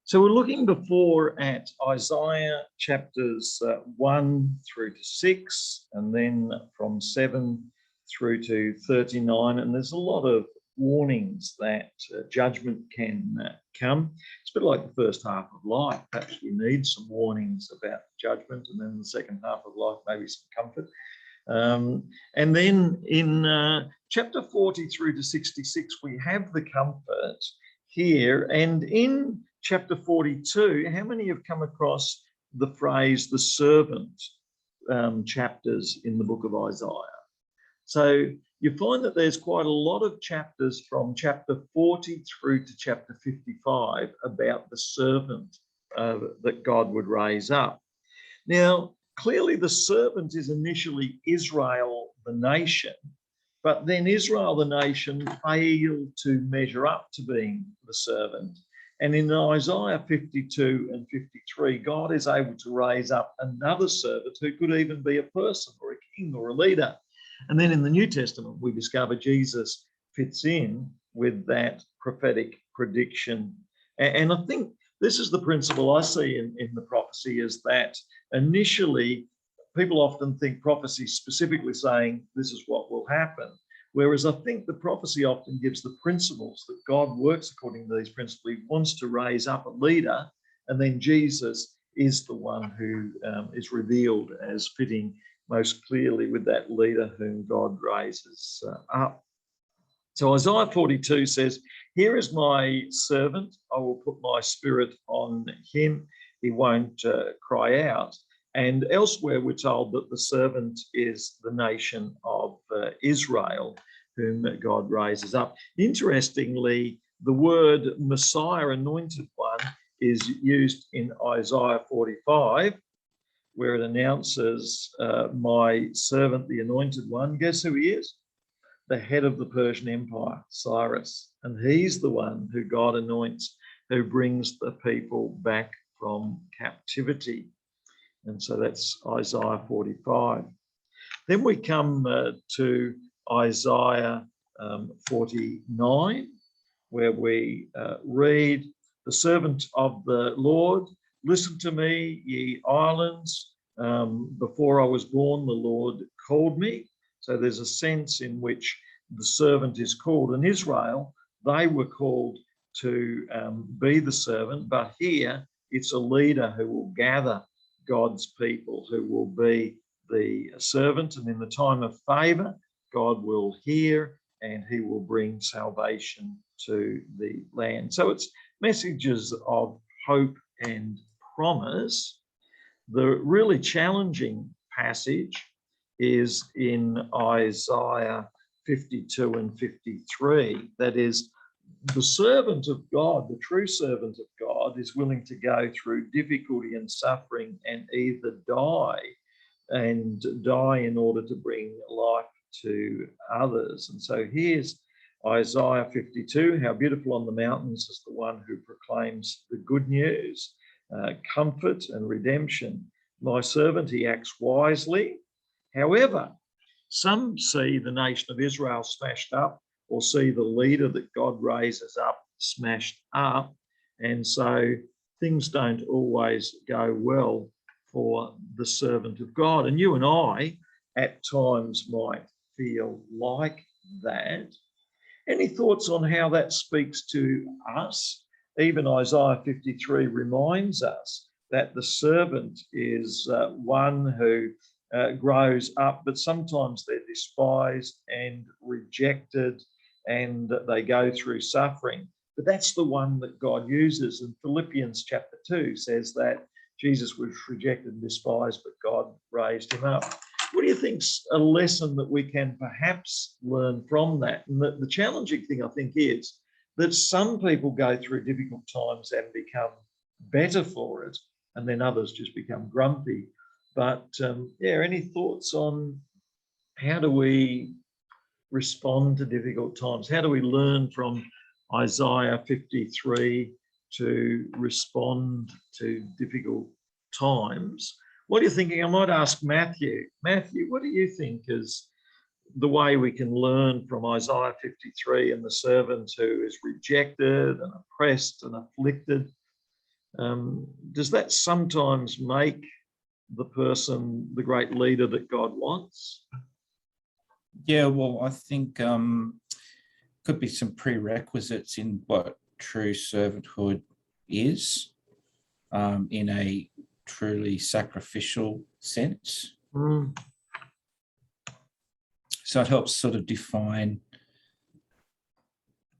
So we're looking before at Isaiah chapters 1 through to 6, and then from 7 through to 39. And there's a lot of warnings that judgment can come. It's a bit like the first half of life. Perhaps we need some warnings about judgment, and then the second half of life, maybe some comfort. And then in chapter 40 through to 66, we have the comfort here. And in chapter 42, how many have come across the phrase the servant chapters in the book of Isaiah? So you find that there's quite a lot of chapters from chapter 40 through to chapter 55 about the servant that God would raise up. Now, clearly the servant is initially Israel, the nation, but then Israel, the nation, failed to measure up to being the servant. And in Isaiah 52 and 53, God is able to raise up another servant who could even be a person or a king or a leader. And then in the New Testament, we discover Jesus fits in with that prophetic prediction. And I think this is the principle I see in the prophecy, is that initially people often think prophecy specifically saying this is what will happen. Whereas I think the prophecy often gives the principles that God works according to these principles. He wants to raise up a leader, and then Jesus is the one who is revealed as fitting most clearly with that leader whom God raises up. So Isaiah 42 says, "Here is my servant, I will put my spirit on him, he won't cry out." And elsewhere we're told that the servant is the nation of Israel, whom God raises up. Interestingly, the word Messiah, anointed one, is used in Isaiah 45, where it announces my servant, the anointed one. Guess who he is? The head of the Persian Empire, Cyrus. And he's the one who God anoints, who brings the people back from captivity. And so that's Isaiah 45. Then we come to Isaiah 49, where we read, "The servant of the Lord, listen to me, ye islands. Before I was born, the Lord called me." So there's a sense in which the servant is called. In Israel, they were called to be the servant, but here it's a leader who will gather God's people, who will be the servant. And in the time of favor, God will hear and he will bring salvation to the land. So it's messages of hope and promise. The really challenging passage is in Isaiah 52 and 53. That is, the servant of God, the true servant of God, is willing to go through difficulty and suffering and either die in order to bring life to others. And so here's Isaiah 52, "How beautiful on the mountains is the one who proclaims the good news, comfort and redemption. My servant, he acts wisely. However, some see the nation of Israel smashed up, or see the leader that God raises up smashed up. And so things don't always go well for the servant of God. And you and I at times might feel like that. Any thoughts on how that speaks to us? Even Isaiah 53 reminds us that the servant is one who grows up, but sometimes they're despised and rejected, and they go through suffering. But that's the one that God uses. And Philippians chapter 2 says that Jesus was rejected and despised, but God raised him up. What do you think's a lesson that we can perhaps learn from that? And the challenging thing, I think, is that some people go through difficult times and become better for it, and then others just become grumpy. But any thoughts on how do we respond to difficult times? How do we learn from Isaiah 53 to respond to difficult times? What are you thinking? I might ask Matthew. Matthew, what do you think is the way we can learn from Isaiah 53 and the servant who is rejected and oppressed and afflicted? Does that sometimes make the person the great leader that God wants? Yeah, well, I think could be some prerequisites in what true servanthood is, in a truly sacrificial sense. Mm. So it helps sort of define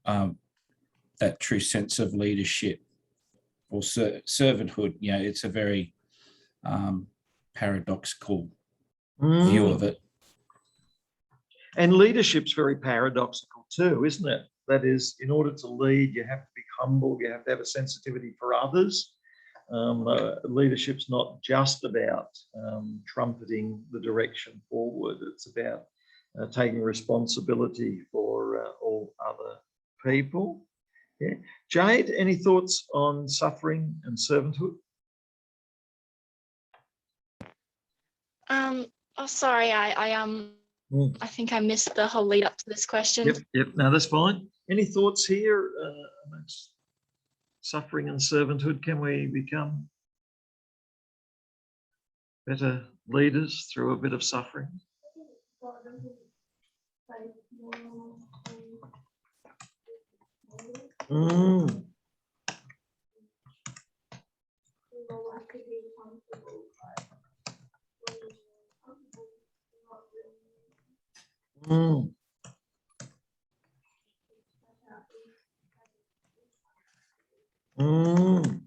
that true sense of leadership or servanthood. You know, it's a very paradoxical view of it. And leadership's very paradoxical too, isn't it? That is, in order to lead, you have to be humble, you have to have a sensitivity for others. Leadership's not just about trumpeting the direction forward. It's about taking responsibility for all other people. Yeah. Jade, any thoughts on suffering and servanthood? Oh, sorry, I think I missed the whole lead up to this question. Yep. No, that's fine. Any thoughts here amongst suffering and servanthood? Can we become better leaders through a bit of suffering? Mm. Mm. Mm.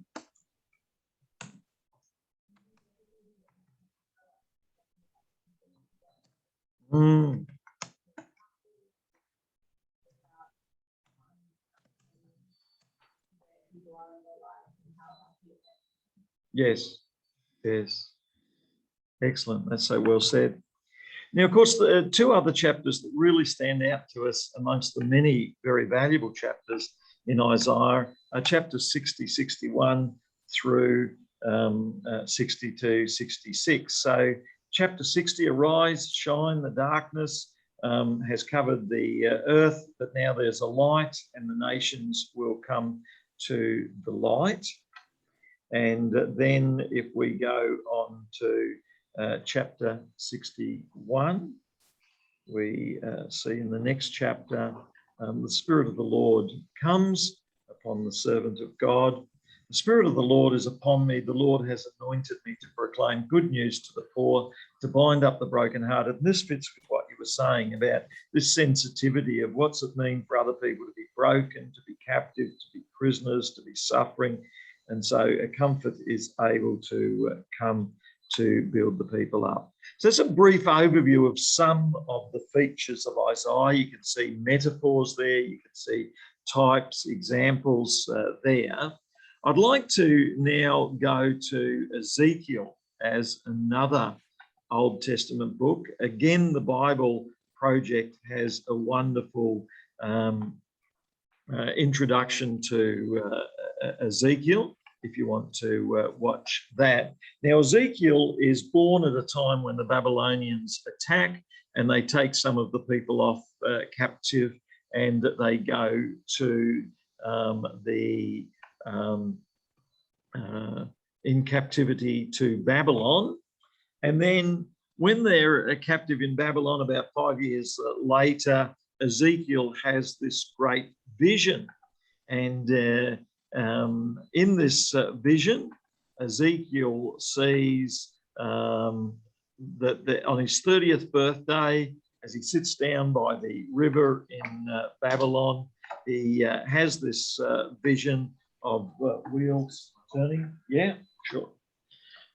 Mm. Yes. Excellent. That's so well said. Now, of course, the two other chapters that really stand out to us amongst the many very valuable chapters in Isaiah are chapters 60, 61 through 62, 66. So chapter 60, arise, shine, the darkness has covered the earth, but now there's a light and the nations will come to the light. And then if we go on to chapter 61, we see in the next chapter, the Spirit of the Lord comes upon the servant of God. The Spirit of the Lord is upon me. The Lord has anointed me to proclaim good news to the poor, to bind up the brokenhearted. And this fits with what you were saying about this sensitivity of what's it mean for other people to be broken, to be captive, to be prisoners, to be suffering. And so a comfort is able to come to build the people up. So that's a brief overview of some of the features of Isaiah. You can see metaphors there, you can see types, examples there. I'd like to now go to Ezekiel as another Old Testament book. Again, the Bible Project has a wonderful introduction to Ezekiel, if you want to watch that. Now, Ezekiel is born at a time when the Babylonians attack and they take some of the people off captive, and they go to in captivity to Babylon. And then when they're captive in Babylon, about 5 years later, Ezekiel has this great vision. And in this vision, Ezekiel sees that on his 30th birthday, as he sits down by the river in Babylon, he has this vision of wheels turning. Yeah, sure.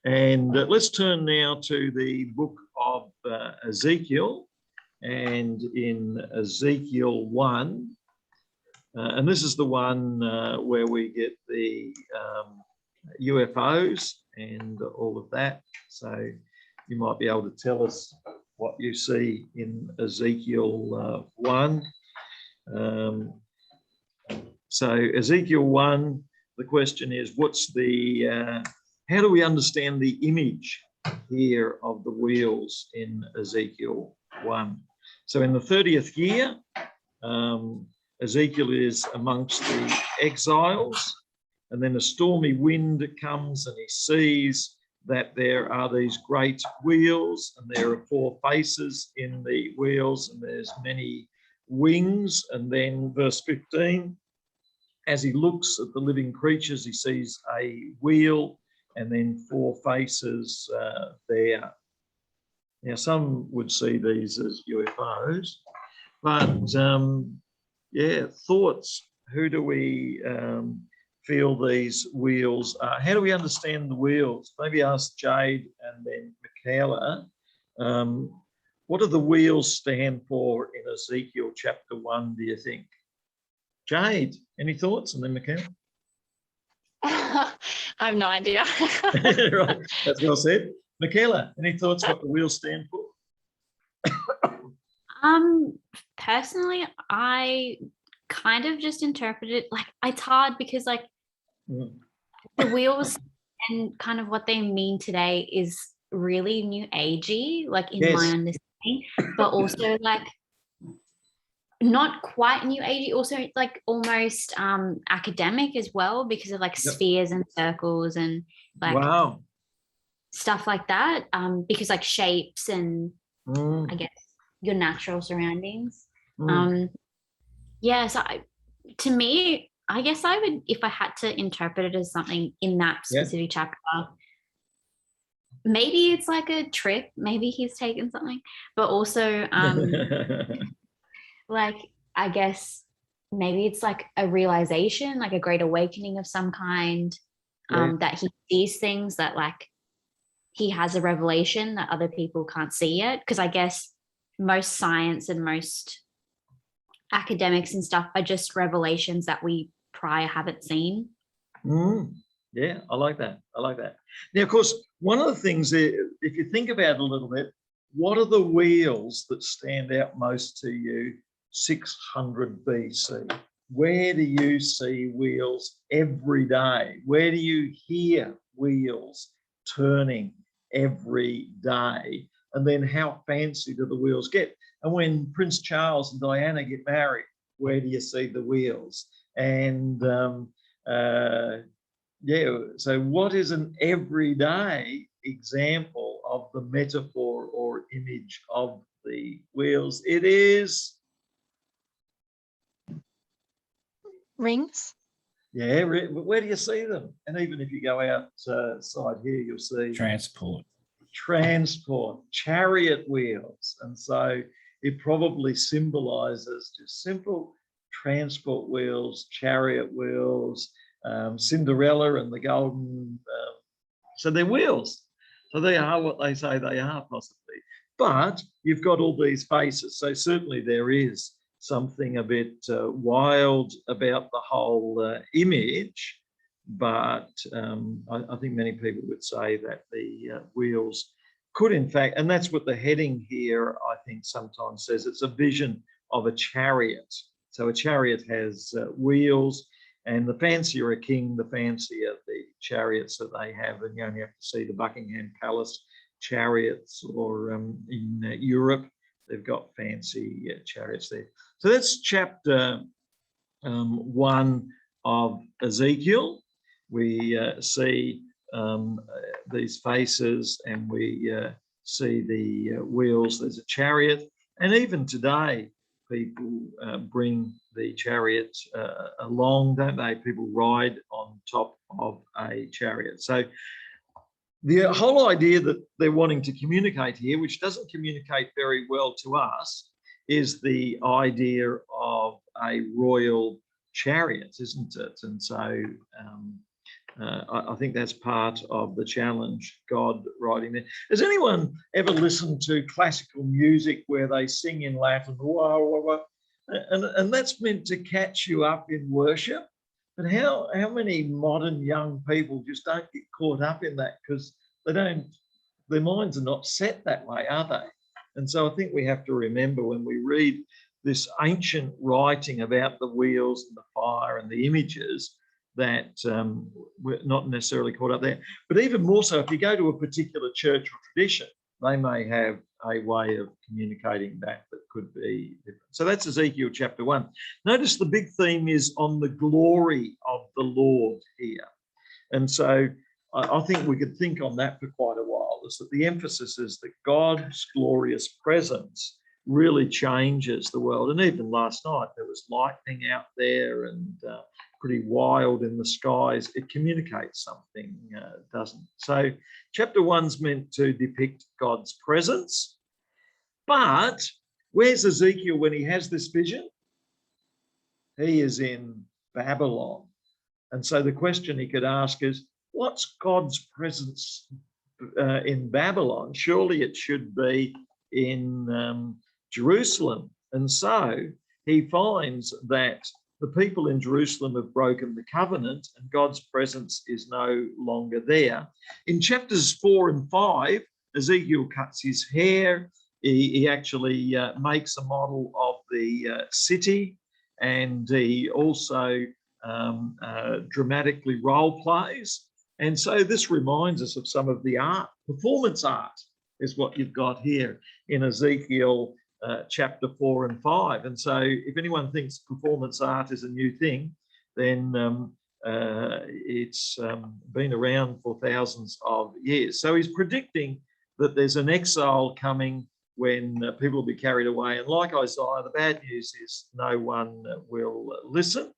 And let's turn now to the book of Ezekiel. And in Ezekiel 1, and this is the one where we get the UFOs and all of that. So you might be able to tell us what you see in Ezekiel 1. So Ezekiel 1, the question is, how do we understand the image here of the wheels in Ezekiel 1? So in the 30th year, Ezekiel is amongst the exiles. and then a stormy wind comes, and he sees that there are these great wheels, and there are 4 faces in the wheels, and there's many wings. And then verse 15, as he looks at the living creatures, he sees a wheel and then 4 faces there. Now, some would see these as UFOs, but yeah, thoughts. Who do we feel these wheels are? How do we understand the wheels? Maybe ask Jade and then Michaela. What do the wheels stand for in Ezekiel chapter 1, do you think? Jade, any thoughts? And then Michaela? I have no idea. Right, that's well said. Michaela, any thoughts what the wheels stand for? Personally, I kind of just interpret it like it's hard because like the wheels and kind of what they mean today is really new agey, like in my understanding, but also like not quite new agey, also like almost academic as well, because of like spheres and circles and like stuff like that, because like shapes and I guess your natural surroundings. Yeah, so to me, I guess I would, if I had to interpret it as something in that specific chapter, maybe it's like a trip, maybe he's taken something, but also like I guess maybe it's like a realization, like a great awakening of some kind, that he sees things that like he has a revelation that other people can't see yet, because I guess most science and most academics and stuff are just revelations that we prior haven't seen. Yeah, I like that. I like that. Now, of course, one of the things, if you think about it a little bit, what are the wheels that stand out most to you 600 BC? Where do you see wheels every day? Where do you hear wheels turning every day? And then how fancy do the wheels get? And when Prince Charles and Diana get married, where do you see the wheels? And yeah, so what is an everyday example of the metaphor or image of the wheels? It is Rings. Yeah, where do you see them? And even if you go outside here, you'll see transport, chariot wheels. And so it probably symbolizes just simple transport wheels, chariot wheels, Cinderella and the golden. So they're wheels. So they are what they say they are, possibly. But you've got all these faces. So certainly there is something a bit wild about the whole image. But I think many people would say that the wheels could, in fact, and that's what the heading here, I think, sometimes says. It's a vision of a chariot. So a chariot has wheels, and the fancier a king, the fancier the chariots that they have. And you only have to see the Buckingham Palace chariots, or in Europe, they've got fancy chariots there. So that's chapter 1 of Ezekiel. We see these faces, and we see the wheels. There's a chariot, and even today people bring the chariot along, don't they? People ride on top of a chariot. So the whole idea that they're wanting to communicate here, which doesn't communicate very well to us, is the idea of a royal chariot, isn't it? And so I think that's part of the challenge, God riding there. Has anyone ever listened to classical music where they sing in Latin, wah, wah, wah, and that's meant to catch you up in worship? But how many modern young people just don't get caught up in that, because their minds are not set that way, are they? And so I think we have to remember, when we read this ancient writing about the wheels and the fire and the images, that we're not necessarily caught up there. But even more so, if you go to a particular church or tradition, they may have a way of communicating that could be different. So that's Ezekiel chapter 1. Notice the big theme is on the glory of the Lord here. And so I think we could think on that for quite a while, is that the emphasis is that God's glorious presence really changes the world. And even last night, there was lightning out there and pretty wild in the skies. It communicates something, doesn't it? So chapter 1's meant to depict God's presence. But where's Ezekiel when he has this vision? He is in Babylon. And so the question he could ask is, what's God's presence in Babylon? Surely it should be in Jerusalem. And so he finds that the people in Jerusalem have broken the covenant and God's presence is no longer there. In chapters 4 and 5, Ezekiel cuts his hair. He actually makes a model of the city, and he also dramatically role plays. And so this reminds us of some of the art. Performance art is what you've got here in Ezekiel chapter 4 and 5. And so if anyone thinks performance art is a new thing, then it's been around for thousands of years. So he's predicting that there's an exile coming when people will be carried away. And like Isaiah, the bad news is no one will listen.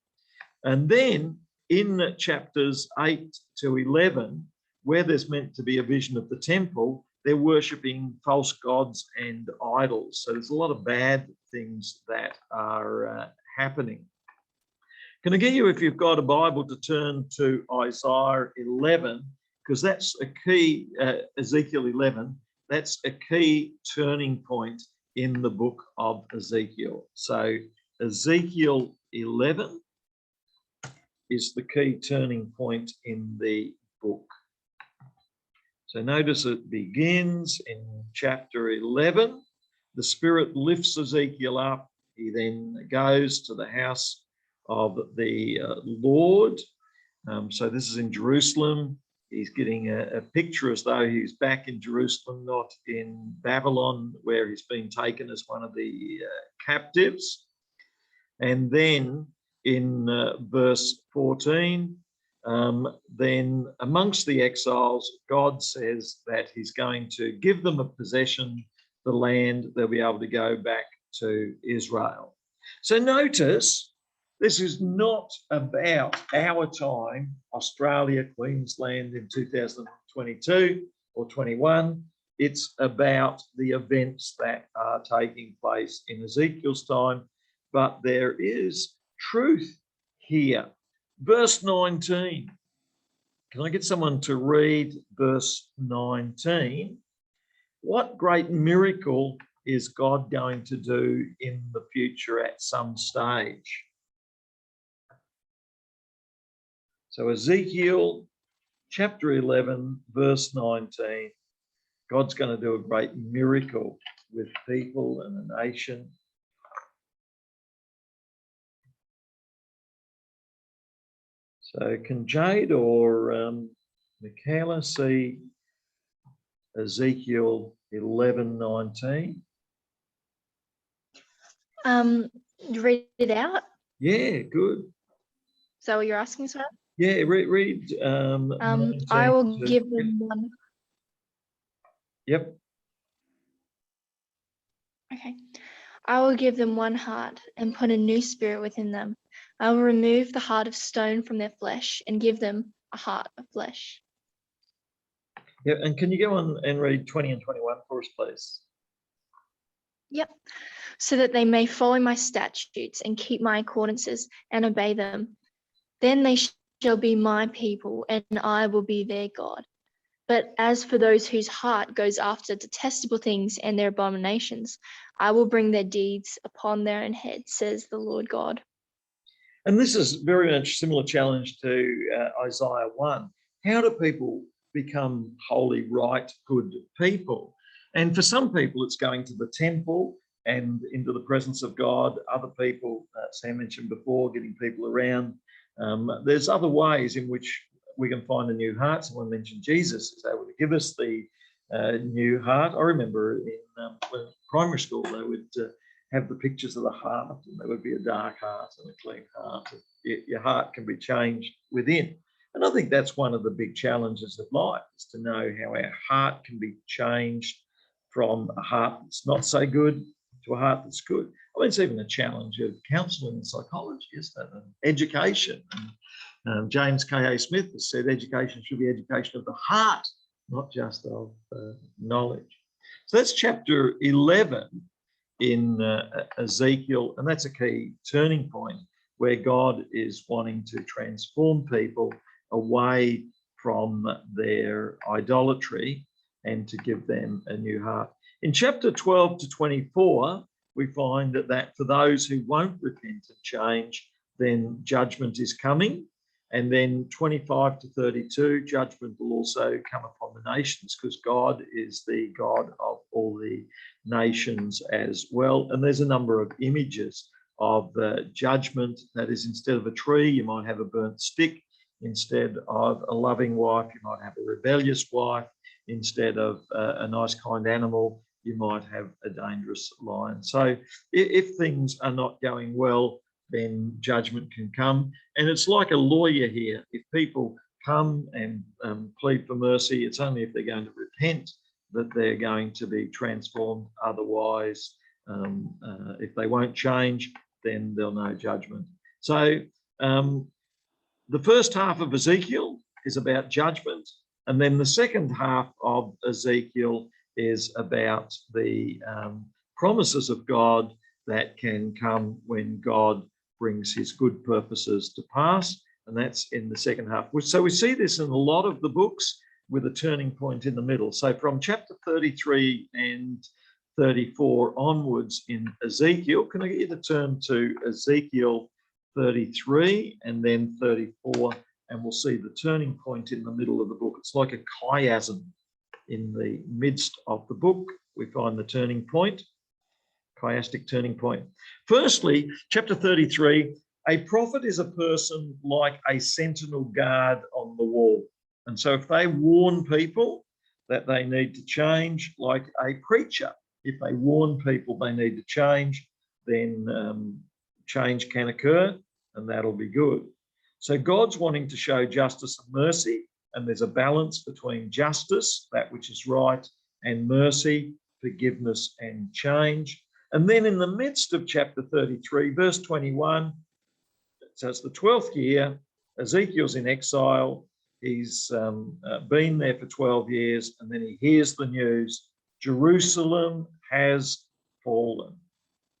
And then in chapters 8 to 11, where there's meant to be a vision of the temple, they're worshipping false gods and idols. So there's a lot of bad things that are happening. Can I get you, if you've got a Bible, to turn to Isaiah 11, because that's a key, Ezekiel 11, that's a key turning point in the book of Ezekiel. So Ezekiel 11 is the key turning point in the book. So notice it begins in chapter 11. The Spirit lifts Ezekiel up. He then goes to the house of the Lord. So this is in Jerusalem. He's getting a picture as though he's back in Jerusalem, not in Babylon, where he's been taken as one of the captives. And then in verse 14, then amongst the exiles, God says that he's going to give them a possession, the land. They'll be able to go back to Israel. So notice, this is not about our time, Australia, Queensland in 2022 or 21. It's about the events that are taking place in Ezekiel's time. But there is truth here. Verse 19. Can I get someone to read verse 19? What great miracle is God going to do in the future at some stage? So Ezekiel chapter 11, verse 19, God's going to do a great miracle with people and a nation. So can Jade or Michaela see Ezekiel 11:19? Read it out. Yeah, good. Is that what you're asking, sir? Yeah, read. I will give them one. Yep. Okay. I will give them one heart and put a new spirit within them. I will remove the heart of stone from their flesh and give them a heart of flesh. Yeah, and can you go on and read 20 and 21 for us, please? Yep. So that they may follow my statutes and keep my accordances and obey them. Then they shall be my people and I will be their God. But as for those whose heart goes after detestable things and their abominations, I will bring their deeds upon their own heads, says the Lord God. And this is very much similar challenge to Isaiah 1. How do people become holy, right, good people? And for some people, it's going to the temple and into the presence of God. Other people, Sam mentioned before, getting people around. There's other ways in which we can find a new heart. Someone mentioned Jesus is able to give us the new heart. I remember in primary school, they would have the pictures of the heart, and there would be a dark heart and a clean heart. Your heart can be changed within. And I think that's one of the big challenges of life, is to know how our heart can be changed from a heart that's not so good to a heart that's good. I mean, it's even a challenge of counselling and psychology, isn't it? And education. And James K.A. Smith has said education should be education of the heart, not just of knowledge. So that's chapter 11 in Ezekiel, and that's a key turning point where God is wanting to transform people away from their idolatry and to give them a new heart. In chapter 12 to 24, we find that for those who won't repent and change, then judgment is coming. And then 25 to 32, judgment will also come upon the nations, because God is the God of all the nations as well. And there's a number of images of judgment. That is, instead of a tree, you might have a burnt stick. Instead of a loving wife, you might have a rebellious wife. Instead of a nice, kind animal, you might have a dangerous lion. So if things are not going well, then judgment can come. And it's like a lawyer here. If people come and plead for mercy, it's only if they're going to repent that they're going to be transformed. Otherwise, if they won't change, then there'll no judgment. So the first half of Ezekiel is about judgment. And then the second half of Ezekiel is about the promises of God that can come when God brings his good purposes to pass. And that's in the second half. So we see this in a lot of the books with a turning point in the middle. So from chapter 33 and 34 onwards in Ezekiel, can I get you to turn to Ezekiel 33 and then 34, and we'll see the turning point in the middle of the book. It's like a chiasm. In the midst of the book, we find the turning point, chiastic turning point. Firstly, chapter 33, a prophet is a person like a sentinel guard on the wall. And so if they warn people that they need to change, like a preacher, if they warn people they need to change, then change can occur, and that'll be good. So God's wanting to show justice and mercy, and there's a balance between justice, that which is right, and mercy, forgiveness and change. And then in the midst of chapter 33, verse 21, so it's the 12th year, Ezekiel's in exile. He's been there for 12 years, and then he hears the news, Jerusalem has fallen.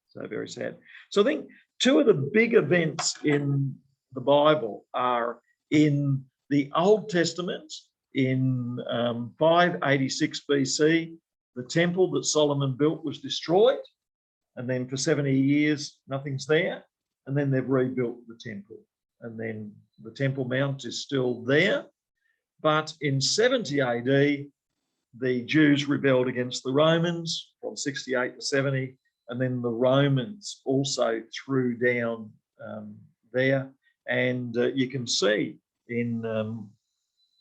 So very sad. So I think two of the big events in the Bible are in the Old Testament. In 586 BC, the temple that Solomon built was destroyed, and then for 70 years nothing's there, and then they've rebuilt the temple, and then the Temple Mount is still there. But in 70 AD, the Jews rebelled against the Romans from 68 to 70, and then the Romans also threw down there. And you can see in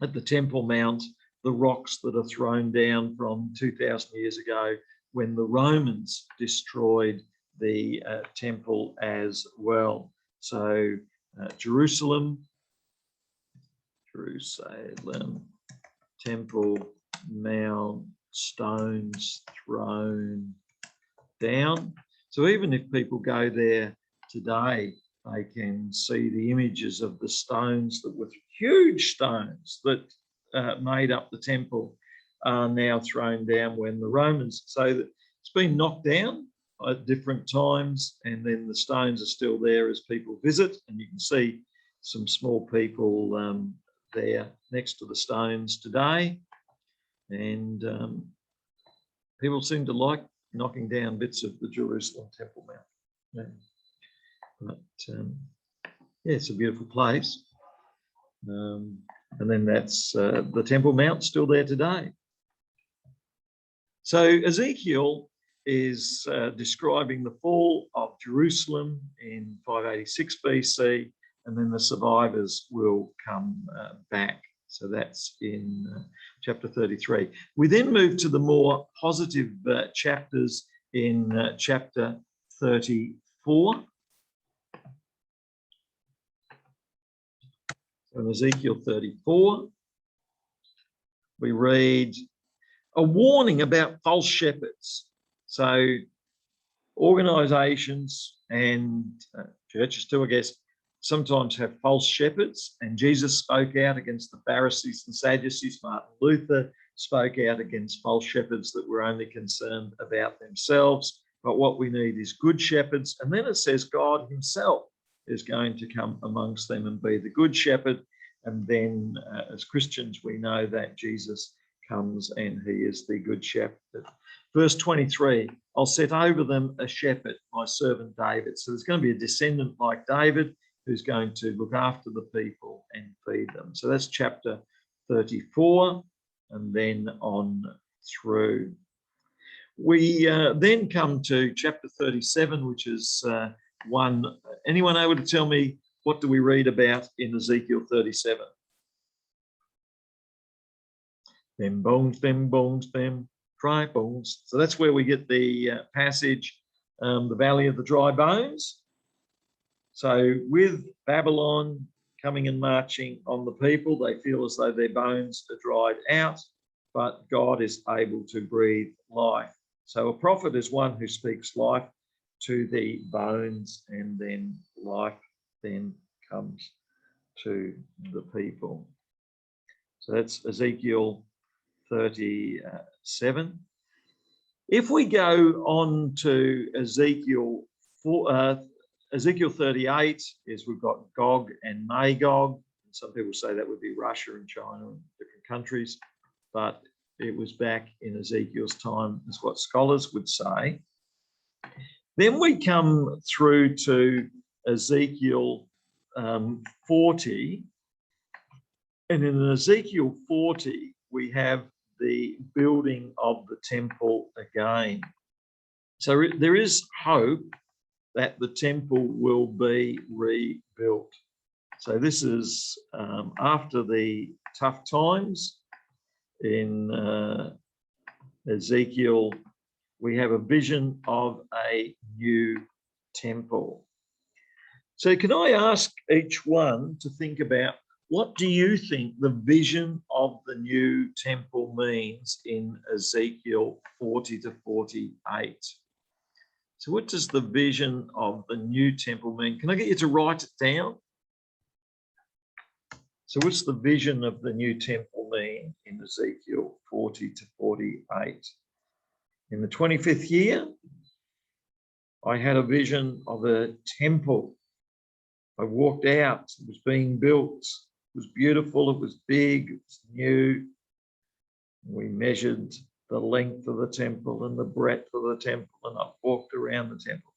at the Temple Mount the rocks that are thrown down from 2,000 years ago when the Romans destroyed the temple as well. So Jerusalem, Temple Mount, stones thrown down. So even if people go there today, they can see the images of the stones that were huge stones that made up the temple are now thrown down when the Romans, so that it's been knocked down at different times, and then the stones are still there as people visit, and you can see some small people there next to the stones today. And people seem to like knocking down bits of the Jerusalem Temple Mount. Yeah. But yeah, it's a beautiful place. And then that's the Temple Mount still there today. So Ezekiel is describing the fall of Jerusalem in 586 BC, and then the survivors will come back. So that's in chapter 33. We then move to the more positive chapters in chapter 34. So in Ezekiel 34, we read a warning about false shepherds. So organisations and churches too, I guess, sometimes have false shepherds, and Jesus spoke out against the Pharisees and Sadducees. Martin Luther spoke out against false shepherds that were only concerned about themselves. But what we need is good shepherds. And then it says God himself is going to come amongst them and be the good shepherd. And then as Christians, we know that Jesus comes and he is the good shepherd. Verse 23, I'll set over them a shepherd, my servant David. So there's going to be a descendant like David who's going to look after the people and feed them. So that's chapter 34, and then on through. We then come to chapter 37, which is one. Anyone able to tell me what do we read about in Ezekiel 37? Them bones, them dry bones. So that's where we get the passage, the valley of the dry bones. So with Babylon coming and marching on the people, they feel as though their bones are dried out, but God is able to breathe life. So a prophet is one who speaks life to the bones, and then life then comes to the people. So that's Ezekiel 37. If we go on to Ezekiel 38, is we've got Gog and Magog. Some people say that would be Russia and China and different countries, but it was back in Ezekiel's time, is what scholars would say. Then we come through to Ezekiel 40, and in Ezekiel 40, we have the building of the temple again. So there is hope that the temple will be rebuilt. So this is after the tough times in Ezekiel, we have a vision of a new temple. So can I ask each one to think about, what do you think the vision of the new temple means in Ezekiel 40 to 48? So what does the vision of the new temple mean? Can I get you to write it down? So what's the vision of the new temple mean in Ezekiel 40 to 48? In the 25th year, I had a vision of a temple. I walked out, it was being built. It was beautiful, it was big, it was new. We measured the length of the temple and the breadth of the temple, and I walked around the temple.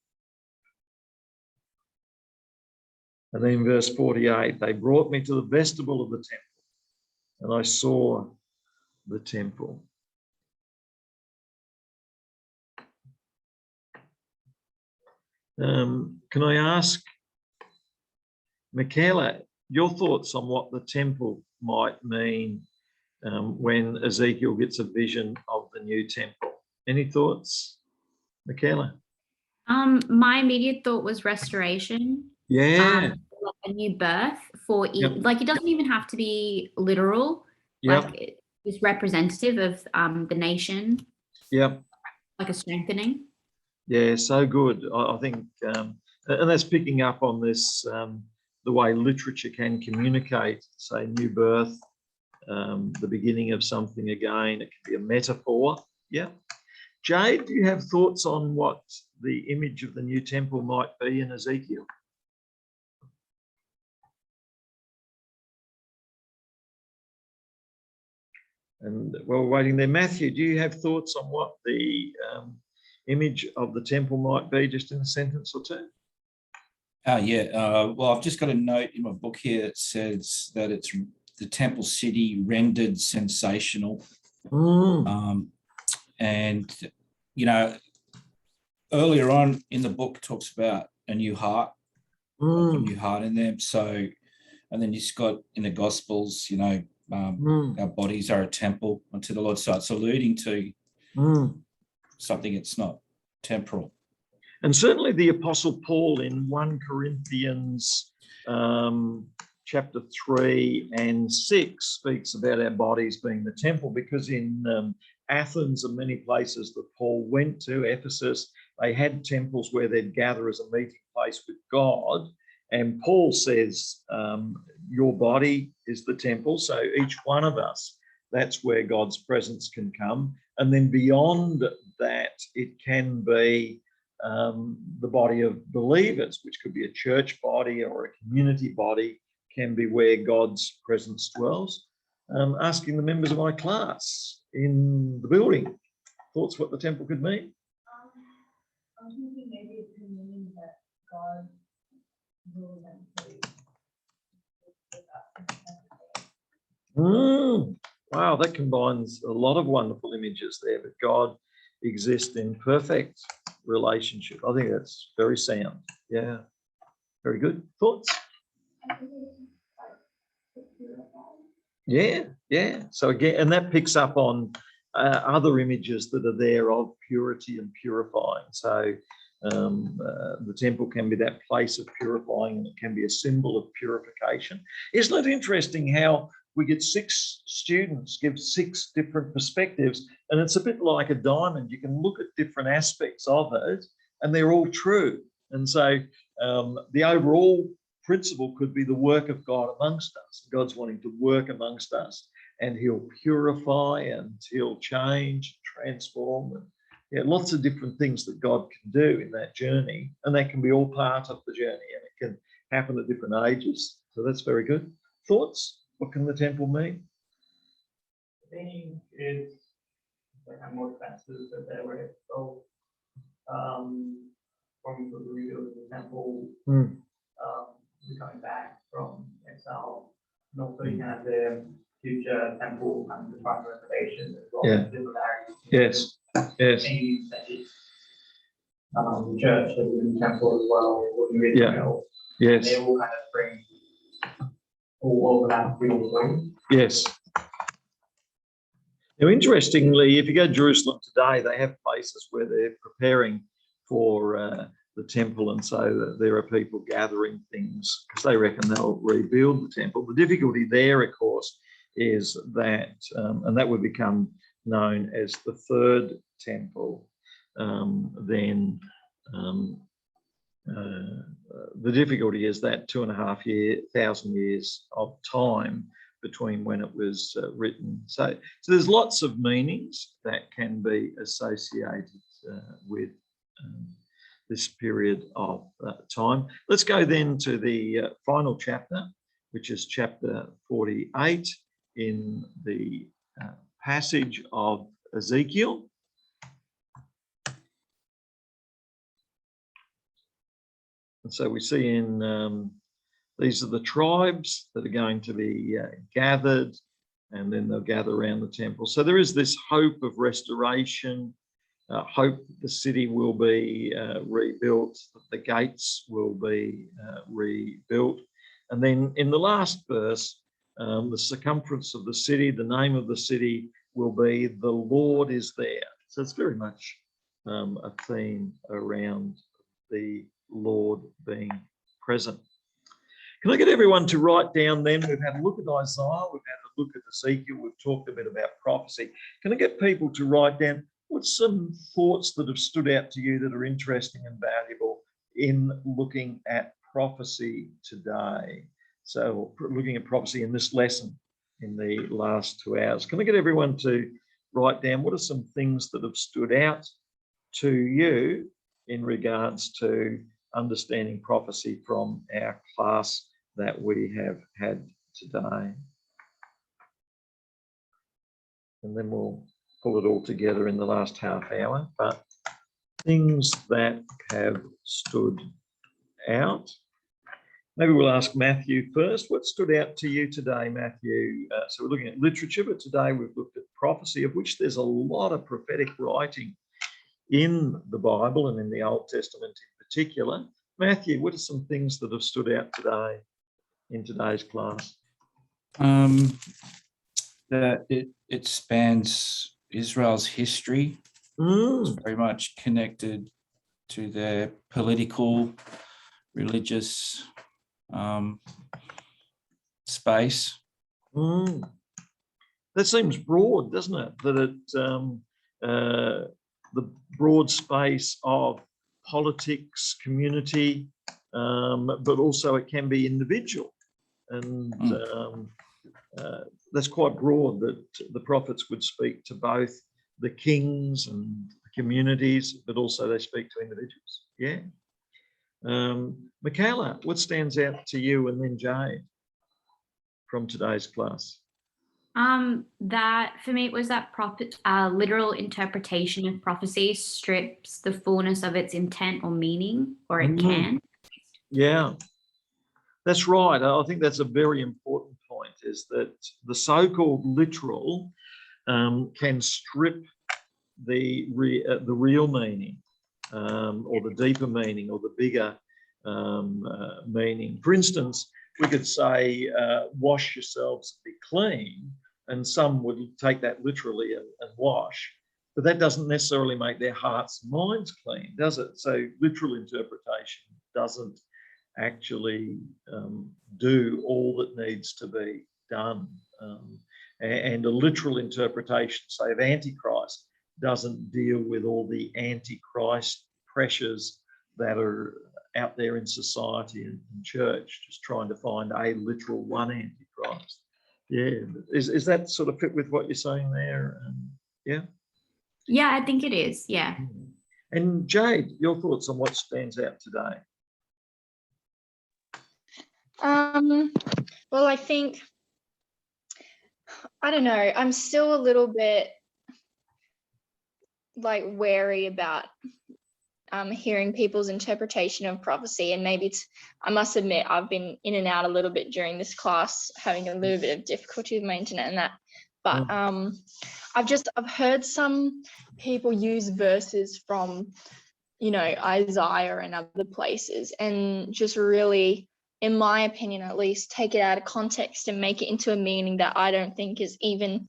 And then in verse 48, they brought me to the vestibule of the temple, and I saw the temple. Can I ask, Michaela, your thoughts on what the temple might mean when Ezekiel gets a vision of the new temple? Any thoughts, Michaela? My immediate thought was restoration. Yeah. Like a new birth for like, it doesn't even have to be literal. Yep. Like it's representative of the nation. Yep. Like a strengthening. Yeah, so good. I think, and that's picking up on this, the way literature can communicate, say, new birth, the beginning of something again. It can be a metaphor. Yeah. Jade, do you have thoughts on what the image of the new temple might be in Ezekiel? And while we're waiting there, Matthew, do you have thoughts on what the image of the temple might be, just in a sentence or two? Well, I've just got a note in my book here that says that it's the temple city rendered sensational. And, you know, earlier on in the book talks about a new heart, a new heart in them. So, and then you've got in the Gospels, you know, our bodies are a temple unto the Lord. So it's alluding to something that's not temporal. And certainly the Apostle Paul in 1 Corinthians chapter 3 and 6 speaks about our bodies being the temple, because in Athens and many places that Paul went to, Ephesus, they had temples where they'd gather as a meeting place with God. And Paul says, your body is the temple. So each one of us, that's where God's presence can come. And then beyond that, it can be the body of believers, which could be a church body or a community body, can be where God's presence dwells. Asking the members of my class in the building, thoughts what the temple could mean? I'm thinking maybe it could mean that God rules and Wow, that combines a lot of wonderful images there, but God exists in perfect relationship. I think that's very sound. Yeah, very good. Thoughts? Yeah. So again, and that picks up on other images that are there of purity and purifying. So the temple can be that place of purifying, and it can be a symbol of purification. Isn't it interesting how we get 6 students give 6 different perspectives, and it's a bit like a diamond. You can look at different aspects of it and they're all true. And so the overall principle could be the work of God amongst us. God's wanting to work amongst us, and he'll purify and he'll change, transform, and lots of different things that God can do in that journey, and that can be all part of the journey, and it can happen at different ages. So that's very good. Thoughts? What can the temple mean? I think it's they have more expenses that they were so from the rebuild of the temple, coming back from exile, and also you have the future temple and the final renovation as well. Yeah. Yes. Maybe that is the church and the temple as well, or the Israel. Yes. They all kind of bring all of that real way. Yes. Now, interestingly, if you go to Jerusalem today, they have places where they're preparing for the temple, and so there are people gathering things because they reckon they'll rebuild the temple. The difficulty there, of course, is that, and that would become known as the third temple, the difficulty is that 2,500 years of time between when it was written. So there's lots of meanings that can be associated with this period of time. Let's go then to the final chapter, which is chapter 48 in the passage of Ezekiel. And so we see in these are the tribes that are going to be gathered, and then they'll gather around the temple. So there is this hope of restoration, hope that the city will be rebuilt, that the gates will be rebuilt. And then in the last verse, the circumference of the city, the name of the city will be the Lord is there. So it's very much a theme around the Lord being present. Can I get everyone to write down then? We've had a look at Isaiah, we've had a look at Ezekiel, we've talked a bit about prophecy. Can I get people to write down what's some thoughts that have stood out to you that are interesting and valuable in looking at prophecy today? So looking at prophecy in this lesson in the last 2 hours. Can I get everyone to write down what are some things that have stood out to you in regards to understanding prophecy from our class that we have had today? And then we'll pull it all together in the last half hour. But things that have stood out. Maybe we'll ask Matthew first. What stood out to you today, Matthew? So we're looking at literature, but today we've looked at prophecy, of which there's a lot of prophetic writing in the Bible and in the Old Testament in particular. Matthew, what are some things that have stood out today in today's class? That it spans Israel's history. It's very much connected to their political, religious space. That seems broad, doesn't it? That the broad space of politics, community, but also it can be individual. And that's quite broad, that the prophets would speak to both the kings and the communities, but also they speak to individuals. Yeah. Michaela, what stands out to you, and then Jade, from today's class? That for me, it was that literal interpretation of prophecy strips the fullness of its intent or meaning, or it can. Yeah, that's right. I think that's a very important point, is that the so-called literal can strip the real meaning, or the deeper meaning, or the bigger meaning. For instance, we could say, wash yourselves and be clean, and some would take that literally and wash, but that doesn't necessarily make their hearts and minds clean, does it? So literal interpretation doesn't actually do all that needs to be done. And a literal interpretation, say, of Antichrist doesn't deal with all the Antichrist pressures that are out there in society and in church, just trying to find a literal one Antichrist. Yeah, is that sort of fit with what you're saying there? Yeah. Yeah, I think it is. Yeah. And Jade, your thoughts on what stands out today? Well, I think, I don't know, I'm still a little bit like wary about hearing people's interpretation of prophecy, and maybe I must admit I've been in and out a little bit during this class, having a little bit of difficulty with my internet and that, but I've heard some people use verses from, you know, Isaiah and other places, and just really, in my opinion at least, take it out of context and make it into a meaning that I don't think is even,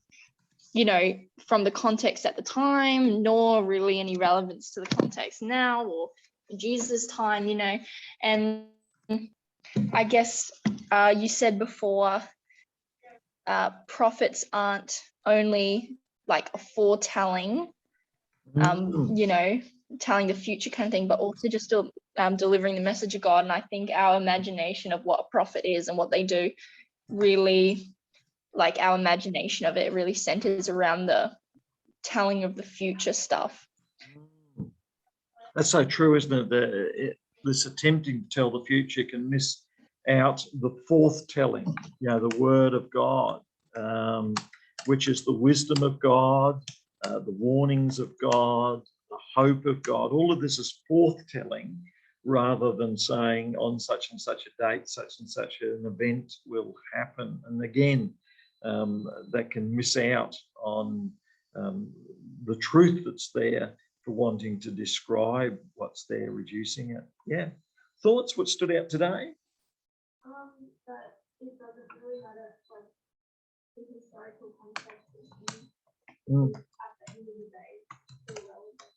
you know, from the context at the time, nor really any relevance to the context now or Jesus' time, you know. And I guess you said before, prophets aren't only like a foretelling, you know, telling the future kind of thing, but also just delivering the message of God. And I think our imagination of what a prophet is and what they do really, like, our imagination of it really centers around the telling of the future stuff. That's so true, isn't it? This attempting to tell the future can miss out the fourth telling, you know, the word of God, which is the wisdom of God, the warnings of God, the hope of God. All of this is forth telling, rather than saying on such and such a date, such and such an event will happen. And again, that can miss out on the truth that's there for wanting to describe what's there, reducing it. Yeah. Thoughts? What stood out today? That it doesn't really matter, like, the historical context at the end of the day, still relevant.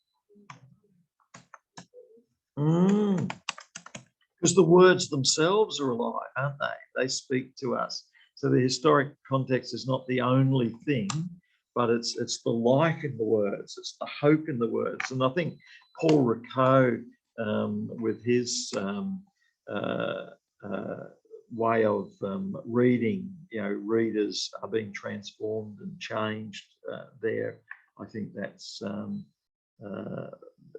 Because the words themselves are alive, aren't they? They speak to us. So the historic context is not the only thing, but it's the life in the words, it's the hope in the words. And I think Paul Ricoeur, with his way of reading, you know, readers are being transformed and changed there. I think that's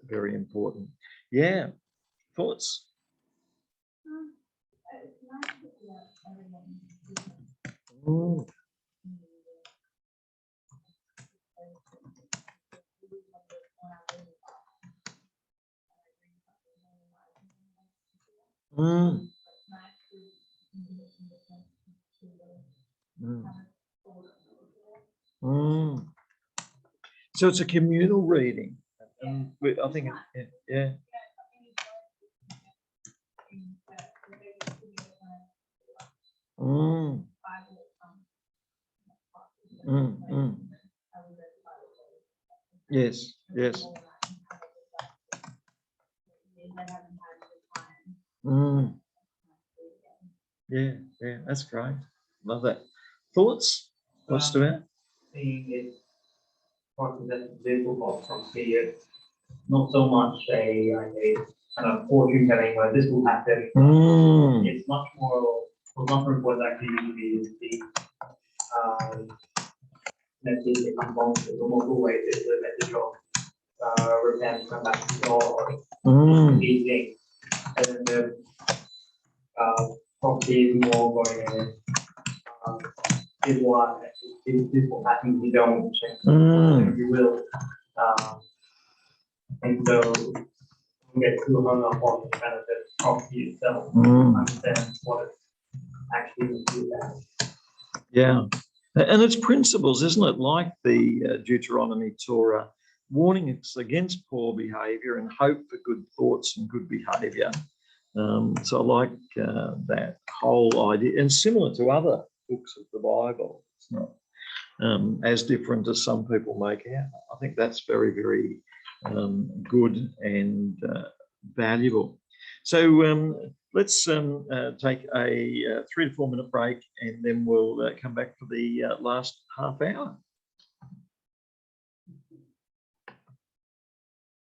very important. Yeah. Thoughts? It's nice to hear everyone. So it's a communal reading, and I think, yeah. Yes, yes. that's great. Love that. Thoughts? What's about? Seeing it represents visible from fear, not so much a kind of fortune telling where this will happen. It's much more, what actually usually is the message that comes on the multiple ways is the message of repent, come back to God, these things. And then the prophecy is more going in, is what is what happens if you don't change, you will. And so we get too hung up on kind of the prophecy itself, understand what it's actually about. Yeah. And it's principles, isn't it? Like the Deuteronomy Torah, warning us against poor behavior and hope for good thoughts and good behavior. So I like that whole idea, and similar to other books of the Bible. It's not as different as some people make out. I think that's very, very good and valuable. So let's take a 3 to 4 minute break, and then we'll come back for the last half hour.